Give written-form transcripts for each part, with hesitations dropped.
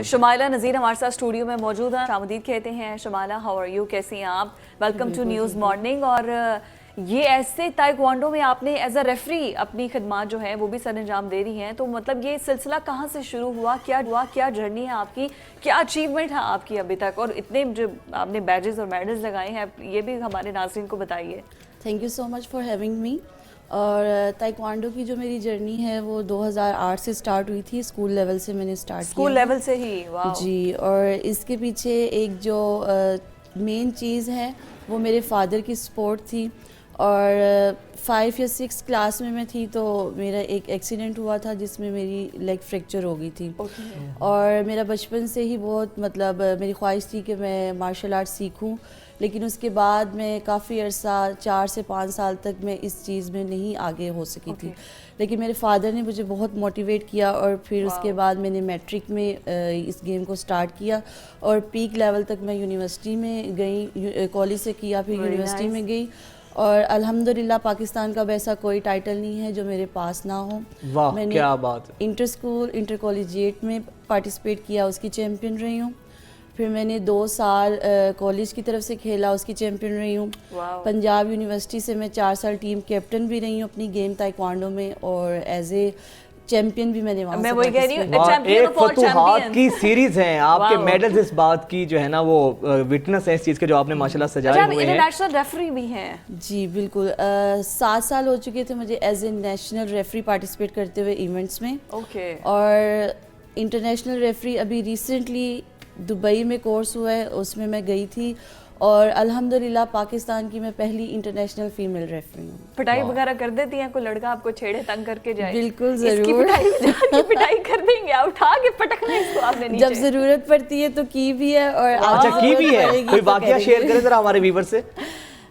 شمائلہ نذیر ہمارے ساتھ اسٹوڈیو میں موجود ہیں. آمدید کہتے ہیں. شمائلہ ہاؤ آر یو، کیسی ہیں آپ؟ Welcome to news morning. اور یہ ایسے تائیکوانڈو میں آپ نے ایز اے ریفری اپنی خدمات جو ہیں وہ بھی سر انجام دے رہی ہیں، تو مطلب یہ سلسلہ کہاں سے شروع ہوا، کیا جرنی ہے آپ کی، کیا اچیومنٹ ہے آپ کی ابھی تک، اور اتنے جو آپ نے بیجز اور میڈلز لگائے ہیں یہ بھی ہمارے ناظرین کو بتائیے. Thank you so much for having me. اور تائیکوانڈو کی جو میری جرنی ہے وہ 2008 سے سٹارٹ ہوئی تھی. اسکول لیول سے میں نے سٹارٹ کیا. اسکول لیول سے ہی؟ واو. جی. اور اس کے پیچھے ایک جو مین چیز ہے وہ میرے فادر کی سپورٹ تھی. اور 5 یا 6 کلاس میں تھی تو میرا ایک ایکسیڈنٹ ہوا تھا جس میں میری لیگ فریکچر ہو گئی تھی. اور میرا بچپن سے ہی بہت مطلب میری خواہش تھی کہ میں مارشل آرٹ سیکھوں، لیکن اس کے بعد میں کافی عرصہ 4 سے 5 سال تک میں اس چیز میں نہیں آگے ہو سکی تھی. لیکن میرے فادر نے مجھے بہت موٹیویٹ کیا، اور پھر اس کے بعد میں نے میٹرک میں اس گیم کو سٹارٹ کیا، اور پیک لیول تک میں یونیورسٹی میں گئی. کالج سے کیا پھر یونیورسٹی میں گئی. اور الحمدللہ پاکستان کا ویسا کوئی ٹائٹل نہیں ہے جو میرے پاس نہ ہو. میں نے انٹر اسکول انٹر کالجیٹ میں پارٹیسپیٹ کیا، اس کی چیمپئن رہی ہوں. پھر میں نے 2 سال کالج کی طرف سے کھیلا، اس کی چیمپئن رہی ہوں. پنجاب یونیورسٹی سے میں 4 سال ٹیم کیپٹن بھی رہی ہوں اپنی گیم تائیکوانڈو میں، اور ایز اے چیمپئن بھی میں نے وہاں سے ایک فتوحات کی سیریز ہیں آپ کے. میڈلز اس بات کی جو ہے نا وہ وٹنس ہے اس چیز کے جو آپ نے ماشاءاللہ سجائے ہوئے ہیں. انٹرنیشنل ریفری بھی ہیں؟ جی بالکل. 7 سال ہو چکے تھے مجھے as a national referee participate کرتے ہوئے ایونٹس میں. اور انٹرنیشنل ریفری ابھی ریسنٹلی دبئی میں کورس ہوا ہے، اس میں گئی تھی. اور الحمدللہ پاکستان کی میں پہلی انٹرنیشنل فیمیل ریفری ہوں. پٹائی وغیرہ کر دیتی ہیں؟ کوئی لڑکا آپ کو چھیڑے تنگ کر کے جائے؟ بالکل ضرور. پٹائی کر دیں گے، اٹھا کے پٹکنا اس کو آپ نے نیچے؟ جب ضرورت پڑتی ہے تو کی بھی ہے. اور اچھا کی بھی ہے. کوئی واقعہ شیئر کریں ذرا ہمارے ویور سے.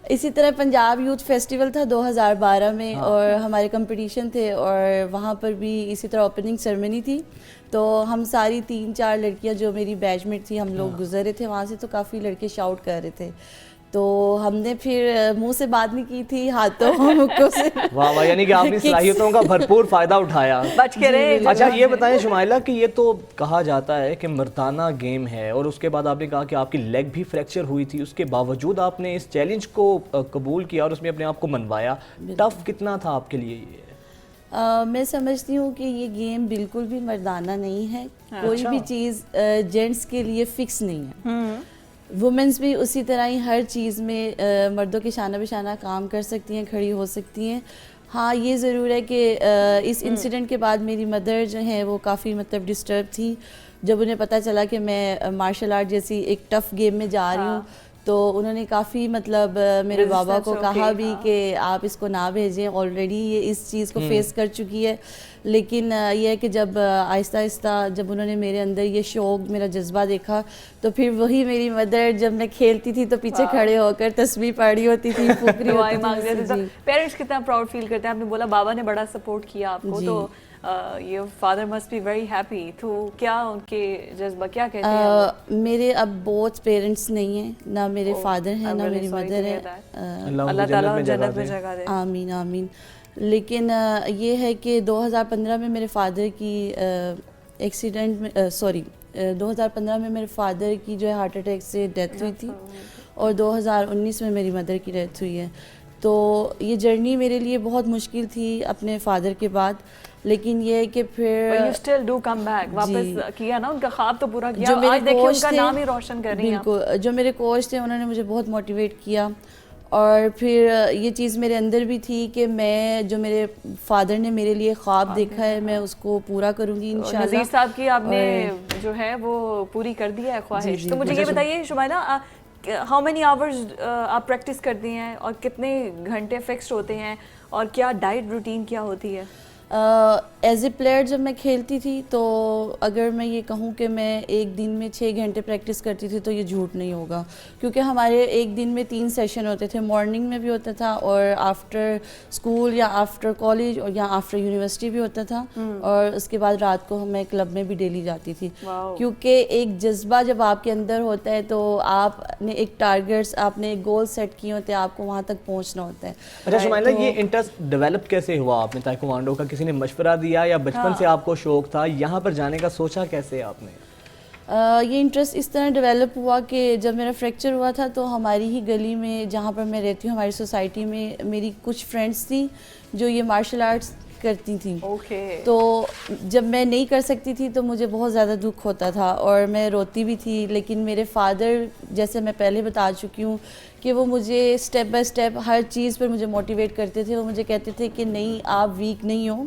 اسی طرح پنجاب یوتھ فیسٹیول تھا 2012 میں، اور ہمارے کمپٹیشن تھے، اور وہاں پر بھی اسی طرح اوپننگ سرمنی تھی. تو ہم ساری 3-4 لڑکیاں جو میری بیچ میٹ تھی ہم لوگ گزر رہے تھے وہاں سے، تو کافی لڑکے شاؤٹ کر رہے تھے. تو ہم نے پھر منہ سے بات نہیں کی تھی، ہاتھوں مکوں سے. واہ واہ، یعنی کہ آپ نے صلاحیتوں کا بھرپور فائدہ اٹھایا. بچ کے رہے. اچھا یہ بتائیں شمائلہ کہ یہ تو کہا جاتا ہے کہ مردانہ گیم ہے، اور اس کے بعد آپ نے کہا کہ آپ کی لیگ بھی فریکچر ہوئی تھی، اس کے باوجود آپ نے اس چیلنج کو قبول کیا اور اس میں اپنے آپ کو منوایا. ٹف کتنا تھا آپ کے لیے یہ؟ میں سمجھتی ہوں کہ یہ گیم بالکل بھی مردانہ نہیں ہے. کوئی بھی چیز جینٹس کے لیے فکس نہیں ہے. وومنس بھی اسی طرح ہی ہر چیز میں مردوں کے شانہ بہ شانہ کام کر سکتی ہیں، کھڑی ہو سکتی ہیں. ہاں یہ ضرور ہے کہ اس انسیڈنٹ کے بعد میری مدر جو ہیں وہ کافی مطلب ڈسٹرب تھی جب انہیں پتہ چلا کہ میں مارشل آرٹ جیسی ایک ٹف گیم میں جا رہی ہوں. تو انہوں نے کافی مطلب میرے بابا کو کہا بھی کہ آپ اس کو نہ بھیجیں، آلریڈی یہ اس چیز کو فیس کر چکی ہے. لیکن یہ ہے کہ جب آہستہ آہستہ جب انہوں نے میرے اندر یہ شوق، میرا جذبہ دیکھا، تو پھر وہی میری مدر جب میں کھیلتی تھی تو پیچھے کھڑے ہو کر تسبیح پڑھی ہوتی تھی، پھوکری ہوتی تھی. پیرنٹس کتنا پراؤڈ فیل کرتے ہیں؟ آپ نے بولا بابا نے بڑا سپورٹ کیا آپ کو، تو your father must be very happy. تو کیا ان کے جذبہ کیا کہتے ہیں؟ میرے اب بہت پیرنٹس نہیں ہیں، نہ میرے فادر ہیں نہ میری مدر ہے. اللہ تعالیٰ جنت میں جگہ دے. آمین آمین. لیکن یہ ہے کہ 2015 میں میرے فادر کی ایکسیڈنٹ میں 2015 میں میرے فادر کی جو ہے ہارٹ اٹیک سے ڈیتھ ہوئی تھی، اور 2019 میں میری مدر کی ڈیتھ ہوئی ہے. تو یہ جرنی میرے لیے بہت مشکل تھی اپنے فادر کے بعد. لیکن یہ ہے کہ پھر you still do come back، واپس کیا نا، ان کا خواب تو پورا کیا. آج دیکھیں ان کا نام ہی روشن کر رہی ہیں. بالکل. جو میرے کوچ تھے انہوں نے مجھے بہت موٹیویٹ کیا، اور پھر یہ چیز میرے اندر بھی تھی کہ میں جو میرے فادر نے میرے لیے خواب دیکھا ہے میں اس کو پورا کروں گی انشاءاللہ. نذیر صاحب کی آپ نے جو ہے وہ پوری کر دی ہے خواہش. تو مجھے یہ بتائیے شمائلہ، ہاؤ مینی آورز آپ پریکٹس کرتی ہیں، اور کتنے گھنٹے فکسڈ ہوتے ہیں، اور کیا ڈائٹ روٹین کیا ہوتی ہے؟ ایز اے پلیئر جب میں کھیلتی تھی تو اگر میں یہ کہوں کہ میں ایک دن میں 6 گھنٹے پریکٹس کرتی تھی تو یہ جھوٹ نہیں ہوگا، کیونکہ ہمارے ایک دن میں 3 سیشن ہوتے تھے. مارننگ میں بھی ہوتا تھا، اور آفٹر اسکول یا آفٹر کالج اور یا آفٹر یونیورسٹی بھی ہوتا تھا. اور اس کے بعد رات کو میں کلب میں بھی ڈیلی جاتی تھی. کیونکہ ایک جذبہ جب آپ کے اندر ہوتا ہے تو آپ نے ایک ٹارگیٹس، آپ نے ایک گول سیٹ کیے ہوتے ہیں، آپ کو وہاں تک پہنچنا ہوتا ہے. اچھا شمائلہ، یہ انٹرسٹ ڈیولپ کیسے ہوا آپ نے تائیکوانڈو کا؟ کسی نے مشورہ دیا یا بچپن سے آپ کو شوق تھا؟ یہاں پر جانے کا سوچا کیسے آپ نے؟ یہ انٹرسٹ اس طرح ڈیولپ ہوا کہ جب میرا فریکچر ہوا تھا تو ہماری ہی گلی میں جہاں پر میں رہتی ہوں ہماری سوسائٹی میں میری کچھ فرینڈس تھیں جو یہ مارشل آرٹس کرتی تھیں. تو جب میں نہیں کر سکتی تھی تو مجھے بہت زیادہ دکھ ہوتا تھا اور میں روتی بھی تھی, لیکن میرے فادر جیسے میں پہلے بتا چکی ہوں کہ وہ مجھے اسٹیپ بائی اسٹیپ ہر چیز پر مجھے موٹیویٹ کرتے تھے. وہ مجھے کہتے تھے کہ نہیں, آپ ویک نہیں ہو,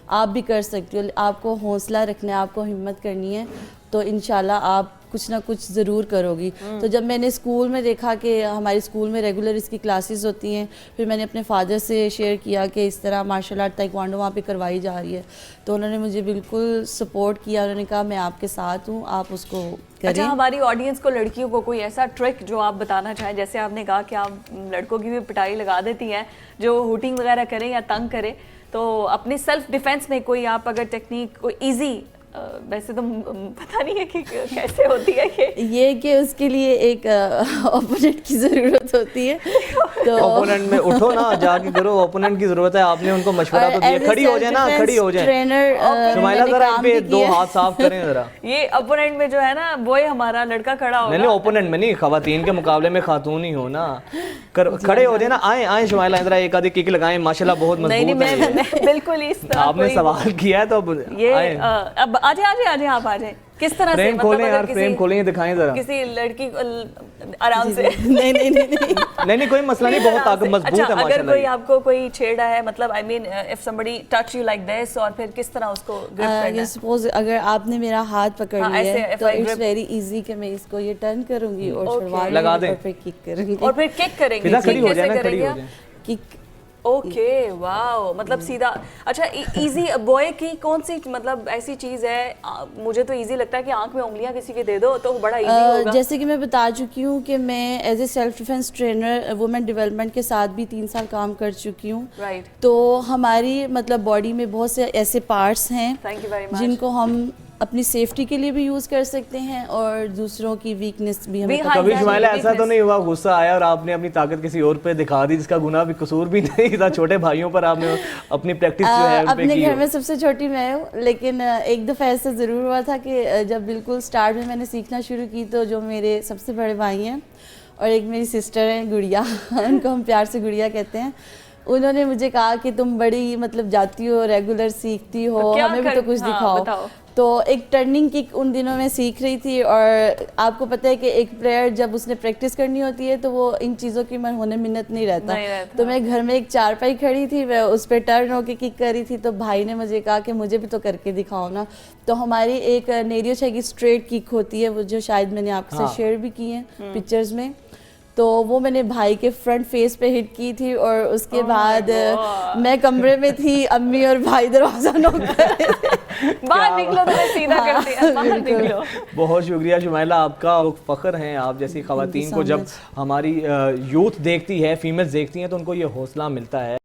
آپ بھی کر سکتے ہو, آپ کو حوصلہ رکھنا ہے, آپ کو ہمت کرنی ہے, تو انشاءاللہ آپ کچھ نہ کچھ ضرور کرو گی. تو جب میں نے اسکول میں دیکھا کہ ہمارے اسکول میں ریگولر اس کی کلاسز ہوتی ہیں, پھر میں نے اپنے فادر سے شیئر کیا کہ اس طرح مارشل آرٹ تائیکوانڈو وہاں پہ کروائی جا رہی ہے, تو انہوں نے مجھے بالکل سپورٹ کیا. انہوں نے کہا میں آپ کے ساتھ ہوں, آپ اس کو کریں. اچھا, ہماری آڈینس کو, لڑکیوں کو کوئی ایسا ٹرک جو آپ بتانا چاہیں, جیسے آپ نے کہا کہ آپ لڑکوں کی بھی پٹائی لگا دیتی ہیں جو ہوٹنگ وغیرہ کریں یا تنگ کریں, تو اپنی سیلف ڈیفینس میں کوئی آپ اگر ٹیکنیک کوئی ایزی, ویسے تو پتہ نہیں ہے کہ کیسے ہوتی ہے یہ کہ اس کے لیے ایک اوپوننٹ کی ضرورت ہوتی ہے. تو اوپوننٹ میں اٹھو نا, جا کے کرو, اوپوننٹ کی ضرورت ہے. آپ نے ان کو مشورہ تو دیا, کھڑی ہو جائے نا, کھڑی ہو جائے. شمائلہ ذرا ان پہ دو ہاتھ صاف کریں ذرا. یہ اوپوننٹ میں جو ہے نا وہی ہمارا لڑکا کھڑا ہوگا. نہیں, اوپوننٹ میں نہیں, خواتین کے مقابلے میں خاتون ہی ہو نا, کھڑے ہو جائے نا. آئیں شمائلہ, ذرا ایک آدھی کک لگائیں, ماشاءاللہ بہت مضبوط ہے. نہیں, بالکل اس طرح آپ نے سوال کیا ہے تو یہ اب آ جائیں آپ آ جائیں. کس طرح سے فریم کھولیں یار, فریم کھولیں, دکھائیں ذرا کسی لڑکی کو آرام سے. نہیں, کوئی مسئلہ نہیں, بہت طاقت مضبوط ہے ماشاءاللہ. اگر کوئی آپ کو کوئی چھیڑا ہے, مطلب آئی mean if somebody touch you like this, اور پھر کس طرح اس کو گرپ کرنا ہے. سپوز اگر آپ نے میرا ہاتھ پکڑ لیا ہے تو اٹس ویری ایزی کہ میں اس کو یہ ٹرن کروں گی اور شلوار لگا دیں, اور پھر کک کروں گی, اور پھر کک کریں گے. کھڑی ہو جائے نا, کھڑی ہو جائے. کک. اوکے, واو, مطلب سیدھا. اچھا, ایزی بوائے کی کون سی مطلب ایسی چیز ہے, مجھے تو ایزی لگتا ہے کہ آنکھ میں انگلیاں کسی کے دے دو تو بڑا ایزی ہوگا. جیسے کہ میں بتا چکی ہوں کہ میں as a self defence trainer women development کے ساتھ بھی 3 سال کام کر چکی ہوں. رائٹ. تو ہماری مطلب باڈی میں بہت سے ایسے پارٹس ہیں جن کو ہم اپنی سیفٹی کے لیے بھی یوز کر سکتے ہیں اور دوسروں کی ویکنیس بھی ہمیں. کبھی شمائلہ ایسا تو نہیں ہوا غصہ آیا اور آپ نے اپنی طاقت کسی اور پہ دکھا دی جس کا گناہ بھی قصور بھی نہیں تھا, چھوٹے بھائیوں پر آپ نے اپنی پریکٹس جو ہے اپنے گھر میں سب سے چھوٹی میں ہوں, لیکن ایک دفعہ ایسا ضرور ہوا تھا کہ جب بالکل سٹارٹ میں نے سیکھنا شروع کی تو جو میرے سب سے بڑے بھائی ہیں اور ایک میری سسٹر ہیں گڑیا, ان کو ہم پیار سے گڑیا کہتے ہیں, انہوں نے مجھے کہا کہ تم بڑی مطلب جاتی ہو, ریگولر سیکھتی ہو, ہمیں بھی تو کچھ دکھاؤ. تو ایک ٹرننگ کک ان دنوں میں سیکھ رہی تھی, اور آپ کو پتہ ہے کہ ایک پلیئر جب اس نے پریکٹس کرنی ہوتی ہے تو وہ ان چیزوں کی ہونے منت نہیں رہتا. تو میں گھر میں ایک چارپائی کھڑی تھی, میں اس پہ ٹرن ہو کے کک کر رہی تھی, تو بھائی نے مجھے کہا کہ مجھے بھی تو کر کے دکھاؤ نا. تو ہماری ایک نیریو چھے کی اسٹریٹ کک ہوتی ہے, وہ جو شاید میں نے آپ کے ساتھ شیئر بھی کی ہیں پکچرز میں, تو وہ میں نے بھائی کے فرنٹ فیس پہ ہٹ کی تھی, اور اس کے بعد میں کمرے میں تھی, امی اور بھائی دروازہ نوک کر رہے تھے, باہر نکلو تو سیدھا کرتے ہیں, باہر نکلو. بہت شکریہ شمائلہ, آپ کا فخر ہیں. آپ جیسی خواتین کو جب ہماری یوتھ دیکھتی ہے, فیمیلز دیکھتی ہیں, تو ان کو یہ حوصلہ ملتا ہے.